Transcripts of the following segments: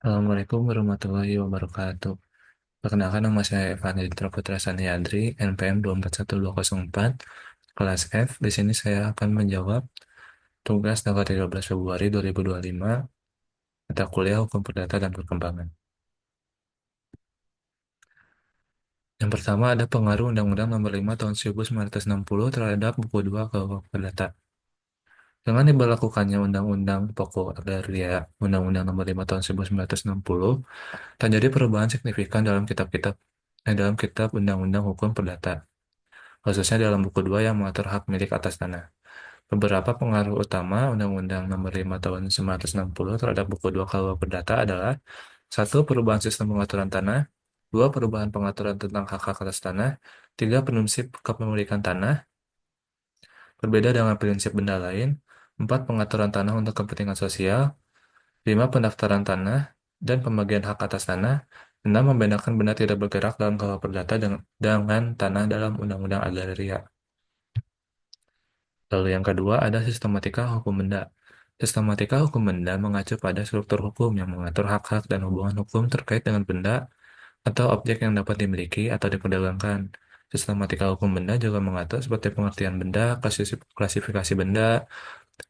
Assalamualaikum warahmatullahi wabarakatuh. Perkenalkan nama saya Evan Editra Putra Saniadri, NPM 241204, kelas F. Di sini saya akan menjawab tugas tanggal 13 Februari 2025, mata kuliah Hukum Perdata dan Perkembangan. Yang pertama ada pengaruh Undang-Undang Nomor 5 Tahun 1960 terhadap Buku 2 KUH Perdata. Dengan diberlakukannya Undang-Undang Pokok Agraria Undang-Undang Nomor 5 Tahun 1960, terjadi perubahan signifikan dalam kitab Undang-Undang Hukum Perdata, khususnya dalam buku 2 yang mengatur hak milik atas tanah. Beberapa pengaruh utama Undang-Undang Nomor 5 Tahun 1960 terhadap buku 2 KUH Perdata adalah: satu, perubahan sistem pengaturan tanah; dua, perubahan pengaturan tentang hak-hak atas tanah; tiga, prinsip kepemilikan tanah, berbeda dengan prinsip benda lain; empat, pengaturan tanah untuk kepentingan sosial; lima, pendaftaran tanah dan pembagian hak atas tanah; enam, membedakan benda tidak bergerak dalam KUH Perdata dengan tanah dalam Undang-Undang Agraria. Lalu yang kedua ada sistematika hukum benda. Sistematika hukum benda mengacu pada struktur hukum yang mengatur hak-hak dan hubungan hukum terkait dengan benda atau objek yang dapat dimiliki atau diperdagangkan. Sistematika hukum benda juga mengatur seperti pengertian benda, klasifikasi benda,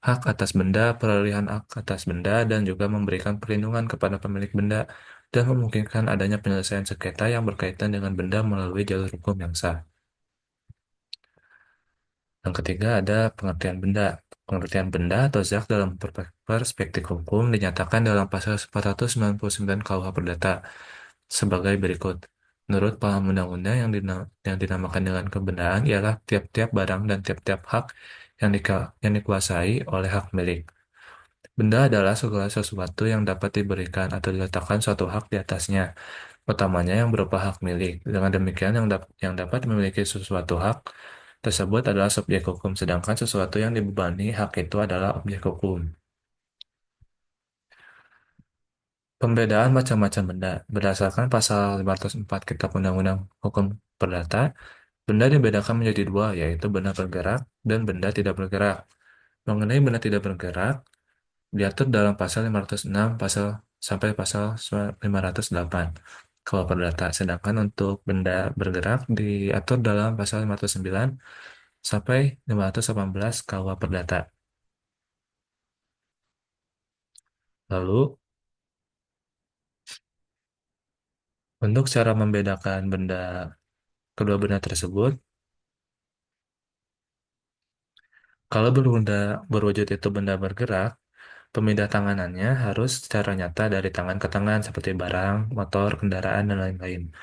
hak atas benda, peralihan hak atas benda, dan juga memberikan perlindungan kepada pemilik benda dan memungkinkan adanya penyelesaian sengketa yang berkaitan dengan benda melalui jalur hukum yang sah. Yang ketiga ada pengertian benda. Pengertian benda atau zat dalam perspektif hukum dinyatakan dalam pasal 499 KUH Perdata sebagai berikut. Menurut paham undang-undang yang dinamakan dengan kebendaan ialah tiap-tiap barang dan tiap-tiap hak yang dikuasai oleh hak milik. Benda adalah segala sesuatu yang dapat diberikan atau diletakkan suatu hak di atasnya, utamanya yang berupa hak milik. Dengan demikian, yang dapat memiliki sesuatu hak tersebut adalah subjek hukum, sedangkan sesuatu yang dibebani hak itu adalah objek hukum. Pembedaan macam-macam benda. Berdasarkan pasal 504 Kitab Undang-Undang Hukum Perdata, benda dibedakan menjadi dua, yaitu benda bergerak dan benda tidak bergerak. Mengenai benda tidak bergerak, diatur dalam pasal 506 sampai pasal 508 KUH Perdata. Sedangkan untuk benda bergerak diatur dalam pasal 509 sampai 518 KUH Perdata. Lalu, untuk cara membedakan kedua benda tersebut, kalau berwujud itu benda bergerak, pemindah tanganannya harus secara nyata dari tangan ke tangan seperti barang, motor, kendaraan, dan lain-lain.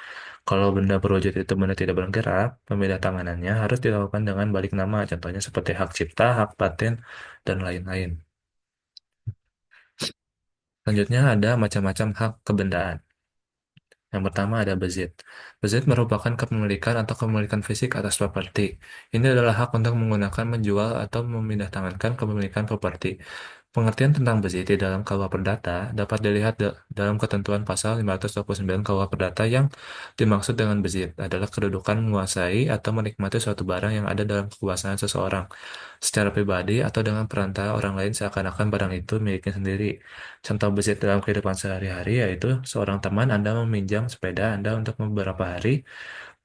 Kalau benda berwujud itu benda tidak bergerak, pemindah tanganannya harus dilakukan dengan balik nama, contohnya seperti hak cipta, hak paten, dan lain-lain. Selanjutnya ada macam-macam hak kebendaan. Yang pertama ada bezit. Bezit merupakan kepemilikan atau kepemilikan fisik atas properti. Ini adalah hak untuk menggunakan, menjual, atau memindahtangankan kepemilikan properti. Pengertian tentang bezit di dalam KUH Perdata dapat dilihat dalam ketentuan pasal 529 KUH Perdata. Yang dimaksud dengan bezit adalah kedudukan menguasai atau menikmati suatu barang yang ada dalam kekuasaan seseorang secara pribadi atau dengan perantara orang lain seakan-akan barang itu miliknya sendiri. Contoh bezit dalam kehidupan sehari-hari yaitu seorang teman Anda meminjam sepeda Anda untuk beberapa hari.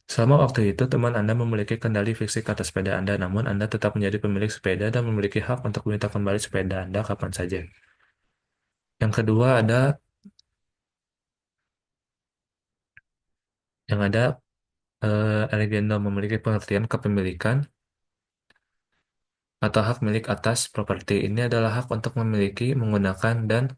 Selama waktu itu, teman Anda memiliki kendali fisik atas sepeda Anda, namun Anda tetap menjadi pemilik sepeda dan memiliki hak untuk meminta kembali sepeda Anda kapan saja. Yang kedua yang ada Legenda memiliki pengertian kepemilikan atau hak milik atas properti. Ini adalah hak untuk memiliki, menggunakan, dan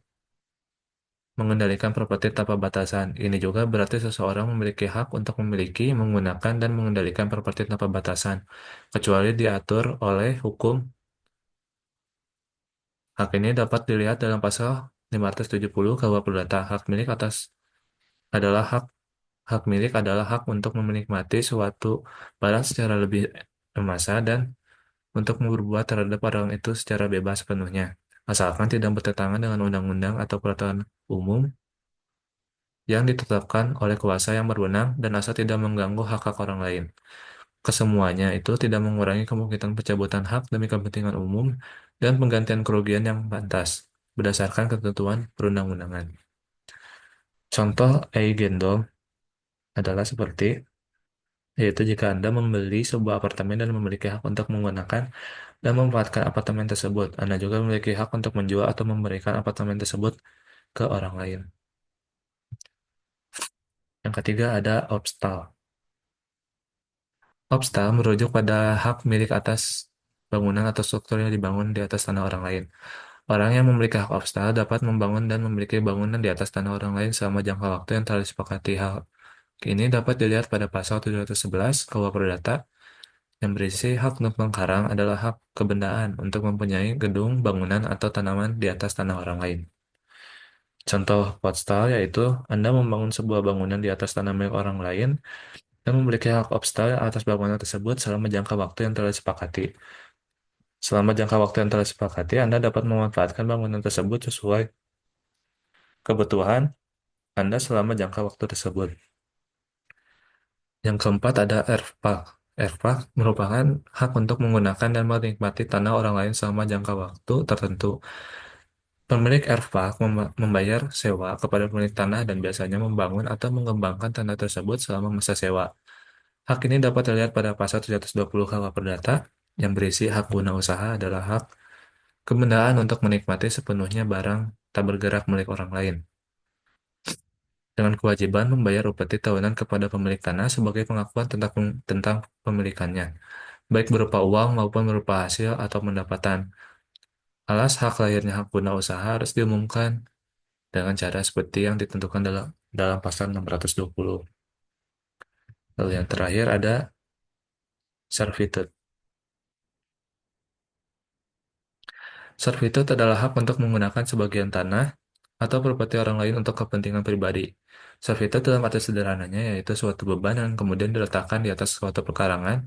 mengendalikan properti tanpa batasan. Ini juga berarti seseorang memiliki hak untuk memiliki, menggunakan, dan mengendalikan properti tanpa batasan, kecuali diatur oleh hukum. Hak ini dapat dilihat dalam pasal 570 KUH Perdata. Adalah hak hak milik adalah hak untuk menikmati suatu barang secara lebih masa dan untuk berbuat terhadap barang itu secara bebas sepenuhnya, asalkan tidak bertentangan dengan undang-undang atau peraturan umum yang ditetapkan oleh kuasa yang berwenang dan asal tidak mengganggu hak-hak orang lain. Kesemuanya itu tidak mengurangi kemungkinan pencabutan hak demi kepentingan umum dan penggantian kerugian yang pantas berdasarkan ketentuan perundang-undangan. Contoh eigendom adalah seperti, yaitu jika Anda membeli sebuah apartemen dan memiliki hak untuk menggunakan dan memanfaatkan apartemen tersebut, Anda juga memiliki hak untuk menjual atau memberikan apartemen tersebut ke orang lain. Yang ketiga ada obstal. Obstal merujuk pada hak milik atas bangunan atau struktur yang dibangun di atas tanah orang lain. Orang yang memiliki hak obstal dapat membangun dan memiliki bangunan di atas tanah orang lain selama jangka waktu yang telah disepakati. Hal ini dapat dilihat pada pasal 711 KUH Perdata yang berisi hak untuk mengkarang adalah hak kebendaan untuk mempunyai gedung, bangunan, atau tanaman di atas tanah orang lain. Contoh postal yaitu Anda membangun sebuah bangunan di atas tanah milik orang lain dan memiliki hak obstal atas bangunan tersebut selama jangka waktu yang telah disepakati. Selama jangka waktu yang telah disepakati, Anda dapat memanfaatkan bangunan tersebut sesuai kebutuhan Anda selama jangka waktu tersebut. Yang keempat ada ERFPA. ERFPA merupakan hak untuk menggunakan dan menikmati tanah orang lain selama jangka waktu tertentu. Pemilik ERFPA membayar sewa kepada pemilik tanah dan biasanya membangun atau mengembangkan tanah tersebut selama masa sewa. Hak ini dapat dilihat pada pasal 720 KUH Perdata yang berisi hak guna usaha adalah hak kebendaan untuk menikmati sepenuhnya barang tak bergerak milik orang lain, dengan kewajiban membayar upeti tahunan kepada pemilik tanah sebagai pengakuan tentang pemilikannya, baik berupa uang maupun berupa hasil atau pendapatan. Alas hak lahirnya hak guna usaha harus diumumkan dengan cara seperti yang ditentukan dalam pasal 620. Lalu yang terakhir ada servitude. Servitude adalah hak untuk menggunakan sebagian tanah atau properti orang lain untuk kepentingan pribadi. Servitude dalam arti sederhananya yaitu suatu beban yang kemudian diletakkan di atas suatu pekarangan.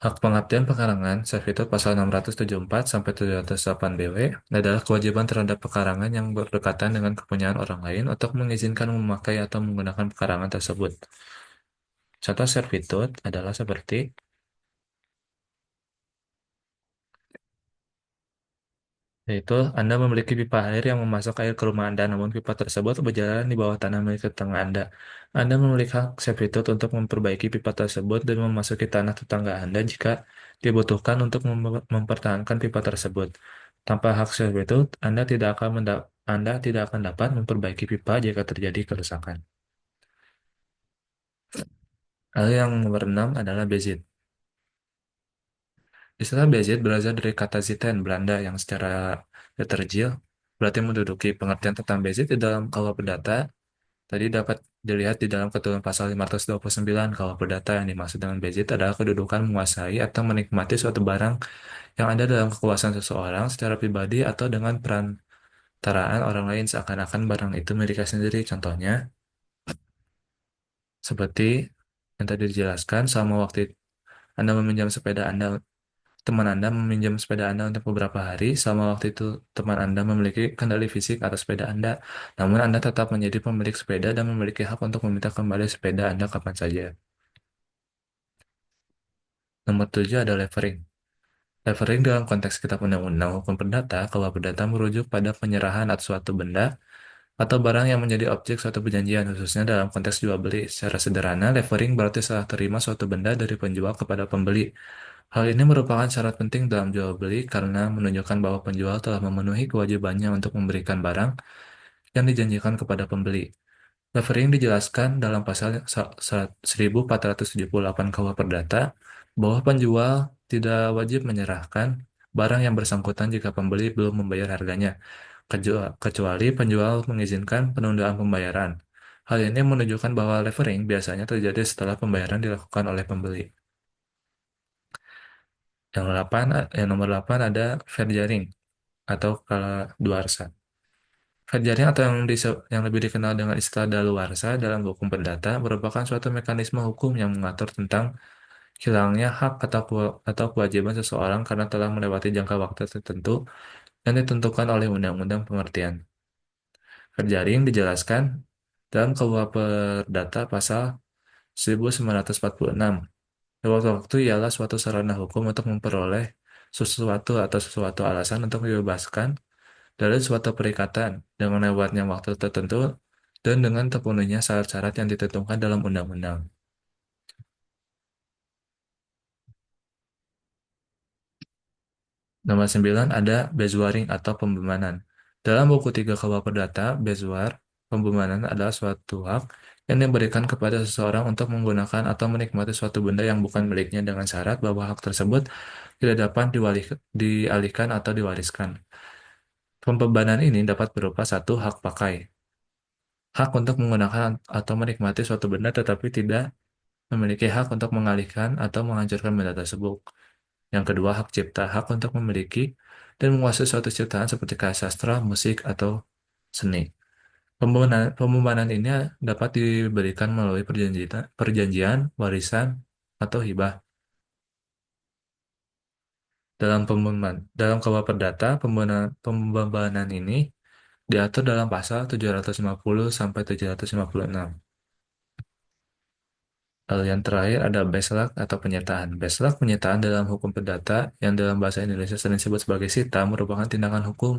Hak pengertian pekarangan, servitude pasal 674 sampai 708 BW adalah kewajiban terhadap pekarangan yang berdekatan dengan kepunyaan orang lain untuk mengizinkan memakai atau menggunakan pekarangan tersebut. Contoh servitude adalah seperti yaitu Anda memiliki pipa air yang memasok air ke rumah Anda, namun pipa tersebut berjalan di bawah tanah milik tetangga Anda. Anda memiliki hak servitude untuk memperbaiki pipa tersebut dan memasuki tanah tetangga Anda jika dibutuhkan untuk mempertahankan pipa tersebut. Tanpa hak servitude, Anda tidak akan dapat memperbaiki pipa jika terjadi kerusakan. Lalu yang nomor 6 adalah bezit. Istilah bezit berasal dari kata zitten Belanda yang secara liturgil berarti menduduki. Pengertian tentang bezit di dalam KUH Perdata tadi dapat dilihat di dalam ketentuan pasal 529 KUH Perdata. Yang dimaksud dengan bezit adalah kedudukan menguasai atau menikmati suatu barang yang ada dalam kekuasaan seseorang secara pribadi atau dengan perantaraan orang lain seakan-akan barang itu miliknya sendiri. Contohnya seperti yang tadi dijelaskan, selama waktu Anda meminjam sepeda Anda teman Anda meminjam sepeda Anda untuk beberapa hari. Selama waktu itu, teman Anda memiliki kendali fisik atas sepeda Anda, namun Anda tetap menjadi pemilik sepeda dan memiliki hak untuk meminta kembali sepeda Anda kapan saja. Nomor 7 ada levering. Levering dalam konteks kitab undang-undang hukum perdata, kalau perdata merujuk pada penyerahan atas suatu benda atau barang yang menjadi objek suatu perjanjian, khususnya dalam konteks jual beli. Secara sederhana, levering berarti serah terima suatu benda dari penjual kepada pembeli. Hal ini merupakan syarat penting dalam jual beli karena menunjukkan bahwa penjual telah memenuhi kewajibannya untuk memberikan barang yang dijanjikan kepada pembeli. Levering dijelaskan dalam pasal 1478 KUH Perdata bahwa penjual tidak wajib menyerahkan barang yang bersangkutan jika pembeli belum membayar harganya, kecuali penjual mengizinkan penundaan pembayaran. Hal ini menunjukkan bahwa levering biasanya terjadi setelah pembayaran dilakukan oleh pembeli. Yang nomor 8 ada fair jaring atau kaladuarsa. Fair jaring atau yang lebih dikenal dengan istilah daluarsa dalam hukum perdata merupakan suatu mekanisme hukum yang mengatur tentang hilangnya hak atau kewajiban seseorang karena telah melewati jangka waktu tertentu yang ditentukan oleh Undang-Undang Pengertian. Fair jaring dijelaskan dalam KUH Perdata pasal 1946. Lewat waktu ialah suatu sarana hukum untuk memperoleh sesuatu atau sesuatu alasan untuk dibebaskan dari suatu perikatan. Dengan lewatnya waktu tertentu dan dengan terpenuhinya syarat-syarat yang ditentukan dalam undang-undang. Nomor 9 ada bezwaring atau pembebanan. Dalam buku 3 KUH Perdata, bezwar, pembebanan adalah suatu hak yang diberikan kepada seseorang untuk menggunakan atau menikmati suatu benda yang bukan miliknya dengan syarat bahwa hak tersebut tidak dapat dialihkan atau diwariskan. Pembebanan ini dapat berupa satu hak pakai, hak untuk menggunakan atau menikmati suatu benda tetapi tidak memiliki hak untuk mengalihkan atau menghancurkan benda tersebut. Yang kedua, hak cipta, hak untuk memiliki dan menguasai suatu ciptaan seperti karya sastra, musik, atau seni. Pembebanan ini dapat diberikan melalui perjanjian, warisan, atau hibah. Dalam KUH Perdata, pembebanan ini diatur dalam pasal 750 sampai 756. Lalu yang terakhir ada beslak atau penyertaan. Beslak penyertaan dalam hukum perdata yang dalam bahasa Indonesia sering disebut sebagai sita merupakan tindakan hukum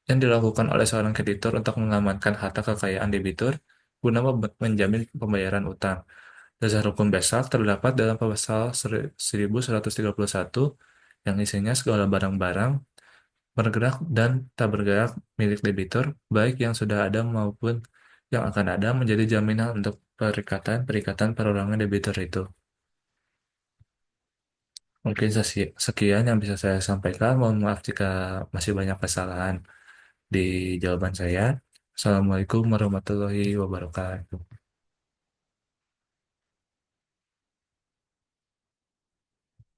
yang dilakukan oleh seorang kreditur untuk mengamankan harta kekayaan debitur guna menjamin pembayaran utang. Dasar hukum beslak terdapat dalam pasal 1131 yang isinya segala barang-barang bergerak dan tak bergerak milik debitur, baik yang sudah ada maupun yang akan ada menjadi jaminan untuk perikatan-perikatan perorangan debitur itu. Mungkin sekian yang bisa saya sampaikan. Mohon maaf jika masih banyak kesalahan di jawaban saya. Assalamualaikum warahmatullahi wabarakatuh.